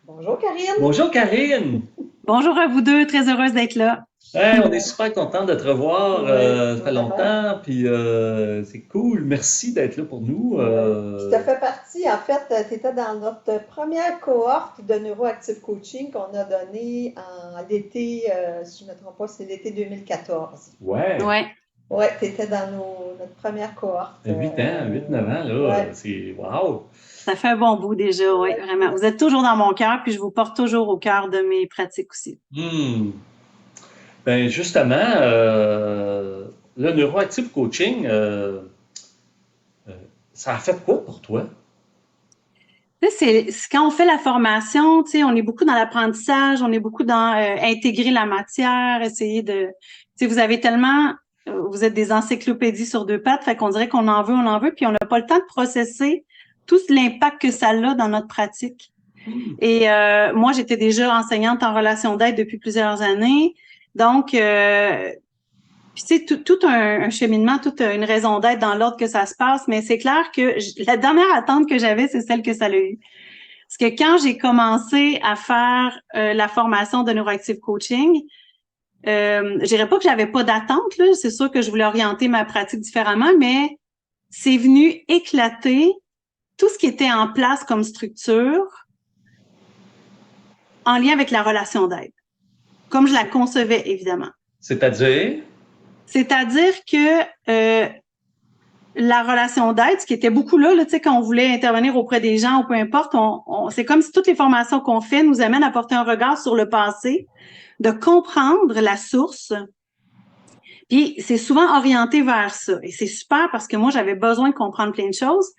Bonjour Karine. Bonjour Karine! Bonjour à vous deux, très heureuse d'être là. Hey, on est super content de te revoir. Oui, Ça fait vraiment. longtemps, puis c'est cool. Merci d'être là pour nous. Oui. Puis tu as fait partie, en fait, tu étais dans notre première cohorte de Neuroactive Coaching qu'on a donnée en l'été, si je ne me trompe pas, c'est l'été 2014. Ouais, Ouais, Oui, tu étais dans notre première cohorte. 8 ans, 8, 9 ans, Oui, là, c'est wow! ça fait un bon bout déjà, oui, vraiment. Vous êtes toujours dans mon cœur, puis je vous porte toujours au cœur de mes pratiques aussi. Hmm. Ben justement, le neuroactive coaching, euh, ça a fait quoi pour toi? Tu sais, c'est quand on fait la formation, tu sais, on est beaucoup dans l'apprentissage, on est beaucoup dans intégrer la matière, essayer de, tu sais, vous avez tellement, vous êtes des encyclopédies sur deux pattes, fait qu'on dirait qu'on en veut, puis on n'a pas le temps de processer tout l'impact que ça a dans notre pratique. Et moi, j'étais déjà enseignante en relation d'aide depuis plusieurs années. Donc, puis tu sais, tout un cheminement, toute une raison d'être dans l'ordre que ça se passe, mais c'est clair que la dernière attente que j'avais, c'est celle que ça a eu. Parce que quand j'ai commencé à faire la formation de Neuroactive Coaching, je dirais pas que j'avais pas d'attente, là. C'est sûr que je voulais orienter ma pratique différemment, mais c'est venu éclater tout ce qui était en place comme structure en lien avec la relation d'aide, comme je la concevais, évidemment. C'est-à-dire? C'est-à-dire que la relation d'aide, ce qui était beaucoup là, tu sais, quand on voulait intervenir auprès des gens ou peu importe, c'est comme si toutes les formations qu'on fait nous amènent à porter un regard sur le passé, de comprendre la source. Puis c'est souvent orienté vers ça. Et c'est super parce que moi, j'avais besoin de comprendre plein de choses.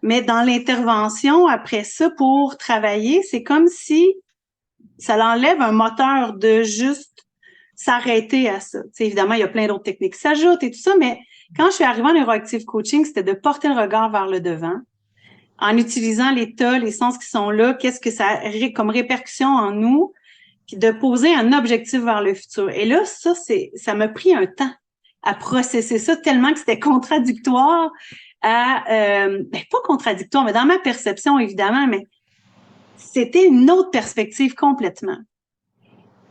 Mais dans l'intervention, après ça, pour travailler, c'est comme si ça l'enlève un moteur de juste s'arrêter à ça. Tu sais, évidemment, il y a plein d'autres techniques qui s'ajoutent et tout ça, mais quand je suis arrivée en Neuroactive Coaching, c'était de porter le regard vers le devant, en utilisant l'état, les sens qui sont là, qu'est-ce que ça a comme répercussion en nous, puis de poser un objectif vers le futur. Et là, ça m'a pris un temps à processer ça tellement que c'était contradictoire pas contradictoire, mais dans ma perception, évidemment, mais c'était une autre perspective complètement.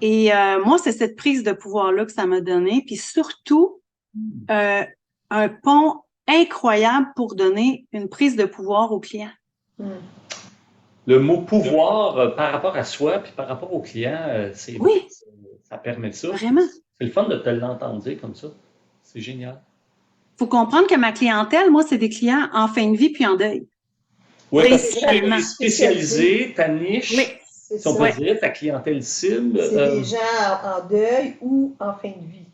Et moi, c'est cette prise de pouvoir-là que ça m'a donné, puis surtout, euh, un pont incroyable pour donner une prise de pouvoir aux clients. Hmm. Le mot pouvoir par rapport à soi puis par rapport au client, c'est vrai Oui, que ça permet ça. vraiment. C'est le fun de te l'entendre dire comme ça. C'est génial. Faut comprendre que ma clientèle, moi, c'est des clients en fin de vie puis en deuil, Oui, parce que toi, tu es principalement. Spécialisé, spécialisé, ta Oui, niche, c'est si on peut ça. ouais, dire, ta clientèle cible, C'est des gens en deuil ou en fin de vie.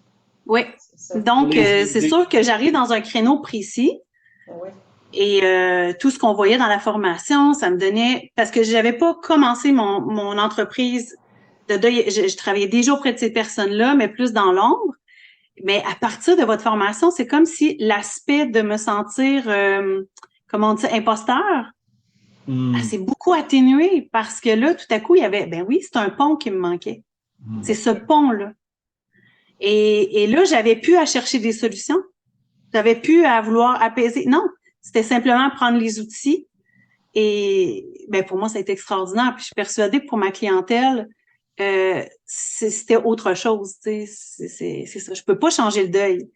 oui. C'est ça. pour Donc, les c'est aider. sûr que j'arrive dans un créneau précis. Ah oui. Et tout ce qu'on voyait dans la formation, ça me donnait parce que j'avais pas commencé mon entreprise de deuil. Je travaillais déjà auprès de ces personnes-là, mais plus dans l'ombre. Mais à partir de votre formation, c'est comme si l'aspect de me sentir, comment on dit, imposteur, Hmm, c'est beaucoup atténué parce que là, tout à coup, il y avait, ben oui, c'est un pont qui me manquait. C'est ce pont-là. Et là, j'avais plus à chercher des solutions. J'avais plus à vouloir apaiser. Non, c'était simplement prendre les outils. Et ben pour moi, ça a été extraordinaire. Puis je suis persuadée que pour ma clientèle, c'était autre chose. Tu sais, c'est ça. Je peux pas changer le deuil.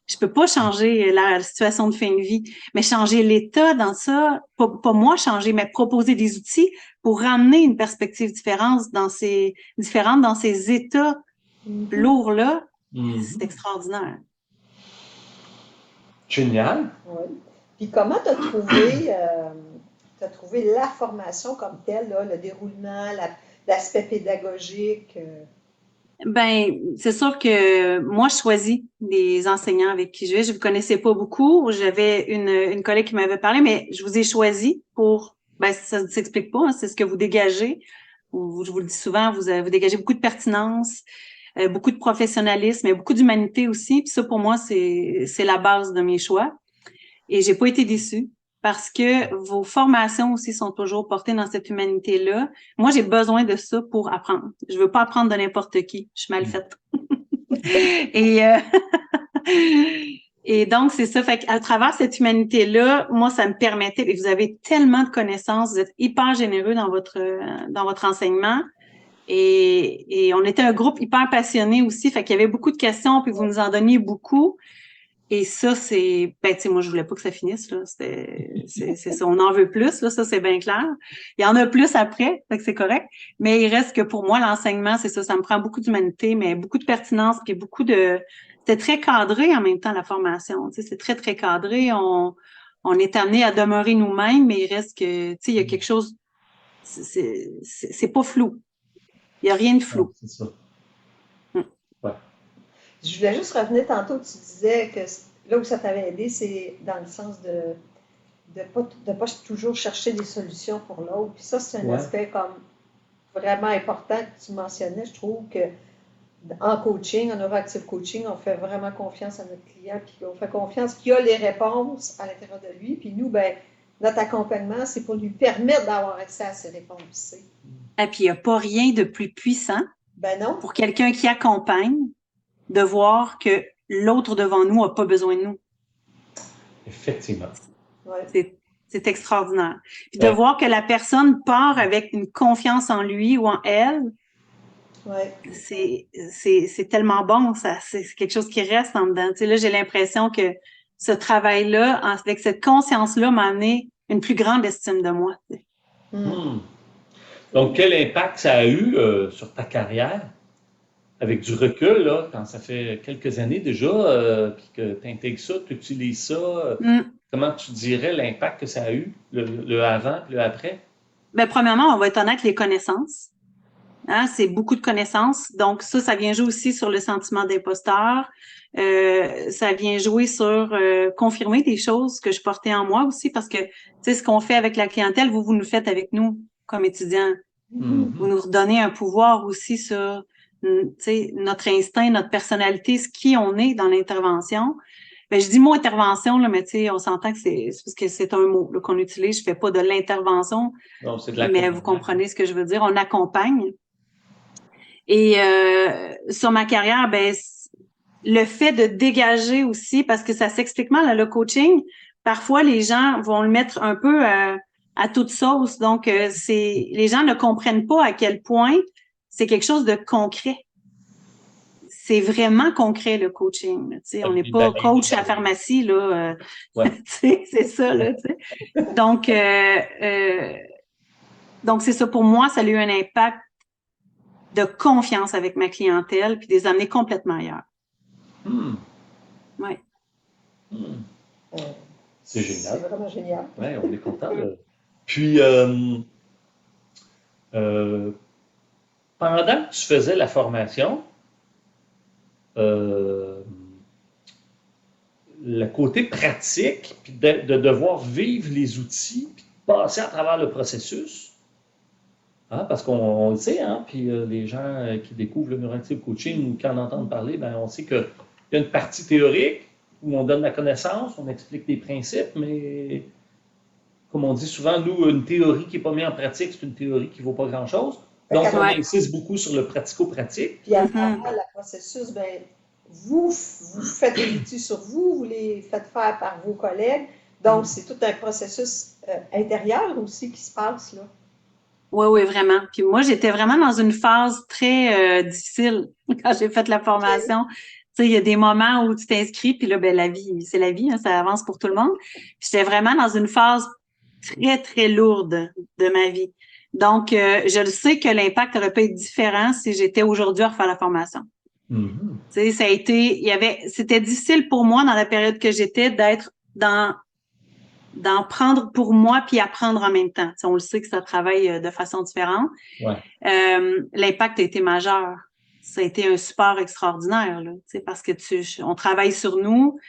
Je peux pas changer la situation de fin de vie, mais changer l'état dans ça, pas moi changer, mais proposer des outils pour ramener une perspective différente dans ces états Mhm. lourds-là. C'est mhm. extraordinaire. Génial. Oui. Puis comment t'as trouvé la formation comme telle, là, le déroulement, l'aspect pédagogique? Ben, c'est sûr que moi, je choisis des enseignants avec qui je vais. Je vous connaissais pas beaucoup. J'avais une collègue qui m'avait parlé, mais je vous ai choisi pour, ben, ça ne s'explique pas, hein, c'est ce que vous dégagez. Je vous le dis souvent, vous dégagez beaucoup de pertinence, beaucoup de professionnalisme, mais beaucoup d'humanité aussi. Puis ça, pour moi, c'est la base de mes choix. Et j'ai pas été déçue parce que vos formations aussi sont toujours portées dans cette humanité-là. Moi, j'ai besoin de ça pour apprendre. Je veux pas apprendre de n'importe qui. Je suis mal faite. Et, Et donc, c'est ça. Fait qu'à travers cette humanité-là, moi, ça me permettait, et vous avez tellement de connaissances, vous êtes hyper généreux dans votre enseignement. Et on était un groupe hyper passionné aussi. Fait qu'il y avait beaucoup de questions, puis vous nous en donniez beaucoup. Et ça, tu sais, moi, je voulais pas que ça finisse, là. C'est ça. On en veut plus, là. Ça, c'est bien clair. Il y en a plus après. Fait que c'est correct. Mais il reste que pour moi, l'enseignement, c'est ça. Ça me prend beaucoup d'humanité, mais beaucoup de pertinence, puis c'était très cadré en même temps, la formation. Tu sais, c'est très, très cadré. On est amené à demeurer nous-mêmes, mais il reste que, tu sais, il y a quelque chose, c'est pas flou. Il y a rien de flou. C'est ça. Ouais. Je voulais juste revenir tantôt, tu disais que là où ça t'avait aidé, c'est dans le sens de pas toujours chercher des solutions pour l'autre. Puis ça, c'est un aspect comme vraiment important que tu mentionnais. Je trouve que en coaching, en neuroactive coaching, on fait vraiment confiance à notre client, puis on fait confiance qu'il a les réponses à l'intérieur de lui. Puis nous, ben, notre accompagnement, c'est pour lui permettre d'avoir accès à ces réponses. Et puis, il n'y a pas rien de plus puissant pour quelqu'un qui accompagne de voir que l'autre devant nous n'a pas besoin de nous. Effectivement. C'est extraordinaire. Puis de voir que la personne part avec une confiance en lui ou en elle, c'est tellement bon, ça. C'est quelque chose qui reste en dedans. Tu sais, là, j'ai l'impression que ce travail-là, avec cette conscience-là, m'a amené une plus grande estime de moi. Donc, quel impact ça a eu sur ta carrière? Avec du recul, là, quand ça fait quelques années déjà, puis que tu intègres ça, tu utilises ça, comment tu dirais l'impact que ça a eu, le avant et le après? Bien, premièrement, on va être honnête, les connaissances. Hein, c'est beaucoup de connaissances. Donc, ça vient jouer aussi sur le sentiment d'imposteur. Ça vient jouer sur confirmer des choses que je portais en moi aussi, parce que, tu sais, ce qu'on fait avec la clientèle, vous nous faites avec nous, comme étudiants. Vous nous redonnez un pouvoir aussi sur notre instinct, notre personnalité, ce qui on est dans l'intervention. Ben, je dis mot intervention, là, mais on s'entend que c'est parce que c'est un mot là, qu'on utilise. Je fais pas de l'intervention, mais vous comprenez ce que je veux dire. On accompagne. Et sur ma carrière, ben, le fait de dégager aussi, parce que ça s'explique mal, le coaching, parfois les gens vont le mettre un peu à toute sauce. Donc, les gens ne comprennent pas à quel point c'est quelque chose de concret. C'est vraiment concret, le coaching. On n'est pas coach à la pharmacie, là. C'est ça, là. Donc, c'est ça. Pour moi, ça a eu un impact de confiance avec ma clientèle, puis des amener complètement ailleurs. Oui. C'est génial. C'est vraiment génial. Oui, on est content. Puis, pendant que tu faisais la formation, le côté pratique, puis de devoir vivre les outils, puis de passer à travers le processus, hein, parce qu'on le sait, hein, puis les gens qui découvrent le neuroactive coaching ou qui en entendent parler, ben, on sait qu'il y a une partie théorique où on donne la connaissance, on explique des principes, mais comme on dit souvent, nous, une théorie qui n'est pas mise en pratique, c'est une théorie qui ne vaut pas grand-chose. Donc, on insiste beaucoup sur le pratico-pratique. Puis à travers le processus, ben, vous faites des outils sur vous, vous les faites faire par vos collègues. Donc, c'est tout un processus intérieur aussi qui se passe, là. Oui, vraiment. Puis moi, j'étais vraiment dans une phase très difficile quand j'ai fait la formation. Tu sais, il y a des moments où tu t'inscris, puis là, ben la vie, c'est la vie, hein, ça avance pour tout le monde. J'étais vraiment dans une phase très, très lourde de ma vie. Donc, je le sais que l'impact aurait pu être différent si j'étais aujourd'hui à refaire la formation. Tu sais, c'était difficile pour moi dans la période que j'étais d'être d'en prendre pour moi puis apprendre en même temps. Tu sais, on le sait que ça travaille de façon différente. L'impact a été majeur. Ça a été un support extraordinaire, là, tu sais, parce que on travaille sur nous.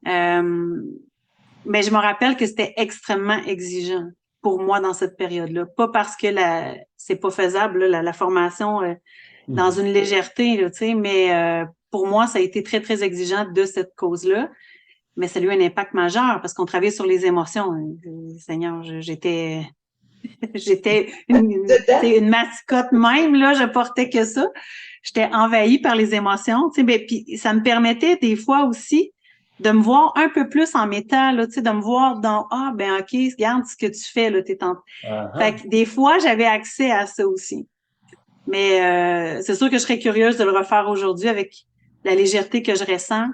Mais je me rappelle que c'était extrêmement exigeant pour moi dans cette période-là. Pas parce que c'est pas faisable, là, la formation dans une légèreté, là, tu sais, mais pour moi, ça a été très, très exigeant de cette cause-là. Mais ça a eu un impact majeur parce qu'on travaillait sur les émotions. Seigneur, j'étais une mascotte même, là, je portais que ça. J'étais envahie par les émotions, tu sais, puis ça me permettait des fois aussi de me voir un peu plus en métal, là, tu sais, de me voir dans « Ah, ben OK, regarde ce que tu fais, là, t'es en... » Fait que des fois, j'avais accès à ça aussi. Mais c'est sûr que je serais curieuse de le refaire aujourd'hui avec la légèreté que je ressens.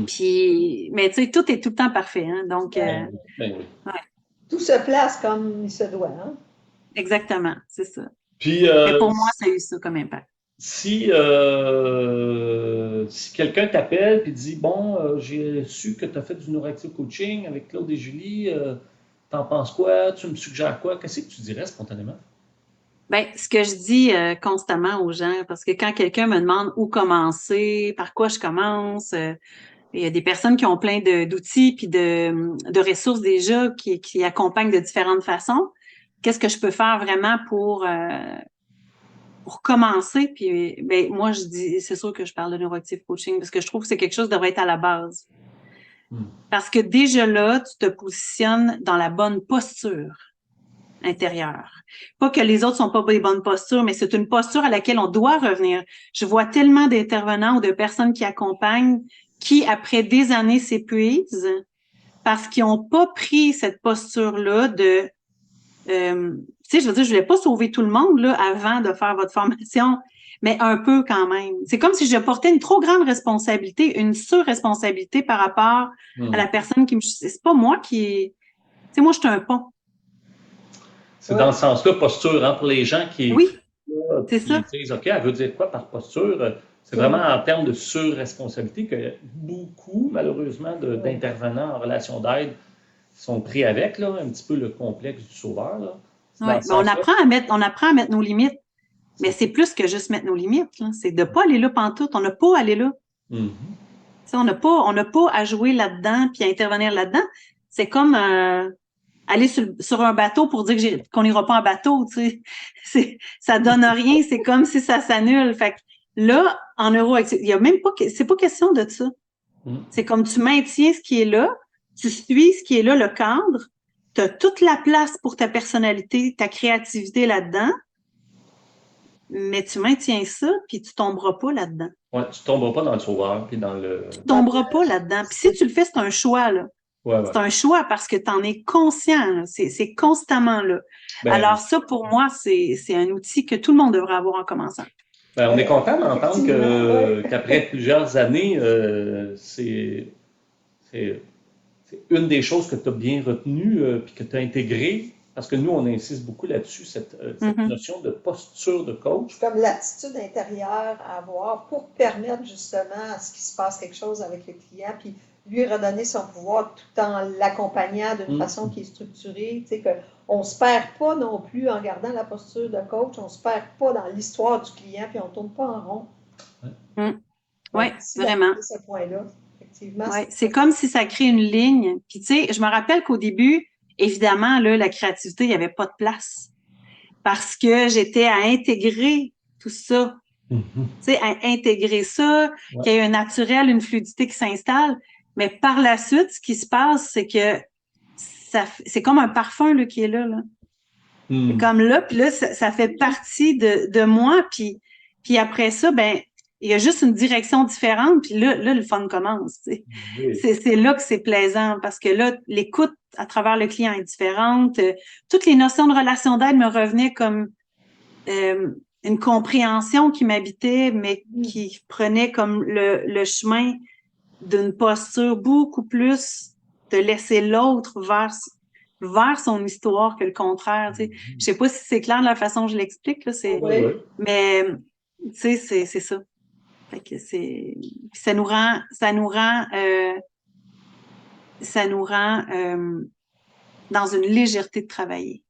Puis, mais tu sais, tout est tout le temps parfait, hein, donc... Ben oui. Ouais, Tout se place comme il se doit. Hein? exactement, c'est ça. Puis, Mais pour moi, ça a eu ça comme impact. si quelqu'un t'appelle et dit, bon, j'ai su que tu as fait du neuroactive coaching avec Claude et Julie, t'en penses quoi? Tu me suggères quoi? Qu'est-ce que tu dirais spontanément? Ben, ce que je dis constamment aux gens, parce que quand quelqu'un me demande où commencer, par quoi je commence, il y a des personnes qui ont plein d'outils puis de ressources déjà qui accompagnent de différentes façons. Qu'est-ce que je peux faire vraiment pour commencer? Puis ben, moi, je dis, c'est sûr que je parle de neuroactive coaching parce que je trouve que c'est quelque chose qui devrait être à la base. Parce que déjà là, tu te positionnes dans la bonne posture intérieure. Pas que les autres sont pas des bonnes postures, mais c'est une posture à laquelle on doit revenir. Je vois tellement d'intervenants ou de personnes qui accompagnent qui, après des années, s'épuisent parce qu'ils n'ont pas pris cette posture-là de... tu sais, je veux dire, je voulais pas sauver tout le monde là, avant de faire votre formation, mais un peu quand même. C'est comme si je portais une trop grande responsabilité, une sur-responsabilité par rapport à la personne qui me... C'est pas moi qui... Tu sais, moi, je suis un pont. C'est dans ce sens-là, posture, hein, pour les gens qui Oui, écoutent, c'est qui ça. disent, OK, elle veut dire quoi par posture? C'est vraiment en termes de sur-responsabilité que beaucoup, malheureusement, d'intervenants en relation d'aide sont pris avec, là, un petit peu le complexe du sauveur. Là. C'est dans Ouais, ce ben sens-là. on apprend à mettre nos limites, mais c'est plus que juste mettre nos limites, là. C'est de pas aller là pantoute. On n'a pas à aller là. Mm-hmm. On n'a pas à jouer là-dedans puis à intervenir là-dedans. C'est comme aller sur un bateau pour dire qu'on n'ira pas en bateau, tu sais. Ça donne rien. C'est comme si ça s'annule. Fait que là, en neuroactivité, il y a même pas, c'est pas question de ça. C'est comme tu maintiens ce qui est là, tu suis ce qui est là, le cadre, tu as toute la place pour ta personnalité, ta créativité là-dedans, mais tu maintiens ça, puis tu tomberas pas là-dedans. Ouais, tu ne tomberas pas dans le sauveur, puis dans le... Tu tomberas pas là-dedans. Puis si tu le fais, c'est un choix, là. Ouais. C'est un choix parce que tu en es conscient, c'est constamment là. Ben, alors ça, pour moi, c'est un outil que tout le monde devrait avoir en commençant. Ben, on est content d'entendre qu'après plusieurs années, c'est une des choses que tu as bien retenues puis que tu as intégrées, parce que nous, on insiste beaucoup là-dessus, cette notion de posture de coach. Comme l'attitude intérieure à avoir pour permettre justement à ce qu'il se passe quelque chose avec le client, puis lui redonner son pouvoir tout en l'accompagnant d'une façon qui est structurée, tu sais, qu'on ne se perd pas non plus en gardant la posture de coach, on ne se perd pas dans l'histoire du client, puis on ne tourne pas en rond. Oui, vraiment. Ce point-là. Ouais, c'est comme si ça crée une ligne. Puis tu sais, je me rappelle qu'au début, évidemment, là, la créativité, il n'y avait pas de place. Parce que j'étais à intégrer tout ça. Tu sais, à intégrer ça, qu'il y ait un naturel, une fluidité qui s'installe. Mais par la suite, ce qui se passe, c'est que c'est comme un parfum là, qui est là. C'est comme là, puis là, ça fait partie de moi. Puis après ça, ben il y a juste une direction différente, puis là le fun commence. Tu sais. C'est là que c'est plaisant, parce que là, l'écoute à travers le client est différente. Toutes les notions de relation d'aide me revenaient comme une compréhension qui m'habitait, mais qui prenait comme le chemin d'une posture beaucoup plus de laisser l'autre vers son histoire que le contraire. Tu sais. Je sais pas si c'est clair de la façon dont je l'explique, là, mais tu sais, c'est ça. Fait que ça nous rend dans une légèreté de travailler.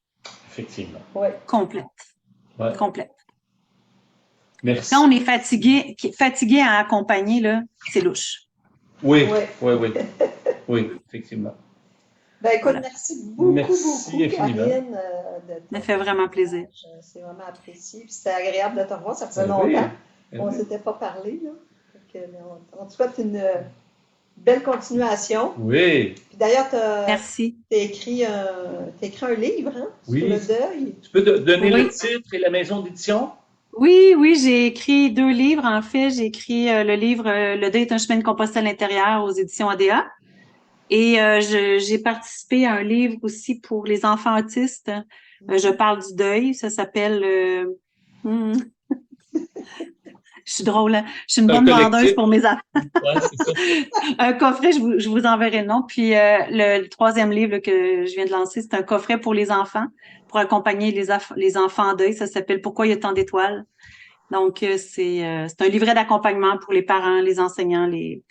Effectivement. Complète. Ouais. Complète. Merci. Quand on est fatigué à accompagner, là, c'est louche. Oui, effectivement. Ben écoute, merci beaucoup, Karine. Ça fait vraiment plaisir. C'est vraiment apprécié. Puis c'était agréable de te revoir. Ça faisait longtemps. On ne s'était pas parlé. Là. On te souhaite une belle continuation. Oui. Puis d'ailleurs, merci. Tu as écrit un livre, hein, sur le deuil. Tu peux donner le titre et la maison d'édition? Oui, oui, j'ai écrit 2 livres. En fait, j'ai écrit le livre Le deuil est un chemin de Compostelle intérieur aux éditions ADA. Et j'ai participé à un livre aussi pour les enfants autistes. Je parle du deuil. Ça s'appelle... hmm, je suis drôle, hein? Je suis une C'est un bonne vendeuse collectif. pour mes enfants. Ouais, c'est ça. Un coffret, je vous enverrai le nom. Puis le 3e livre là, que je viens de lancer, c'est un coffret pour les enfants, pour accompagner les enfants en deuil. Ça s'appelle Pourquoi il y a tant d'étoiles. Donc, c'est un livret d'accompagnement pour les parents, les enseignants, les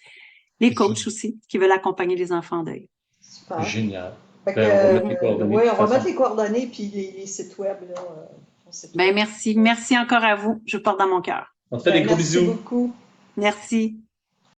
coachs aussi, qui veulent accompagner les enfants en deuil. Super. Génial. Fait Ben, on va mettre les coordonnées de oui, toute on va façon. mettre les coordonnées puis les sites web, là, ton site Ben web. merci. Merci encore à vous. Je vous porte dans mon cœur. On te fait des gros Merci bisous. beaucoup. Merci.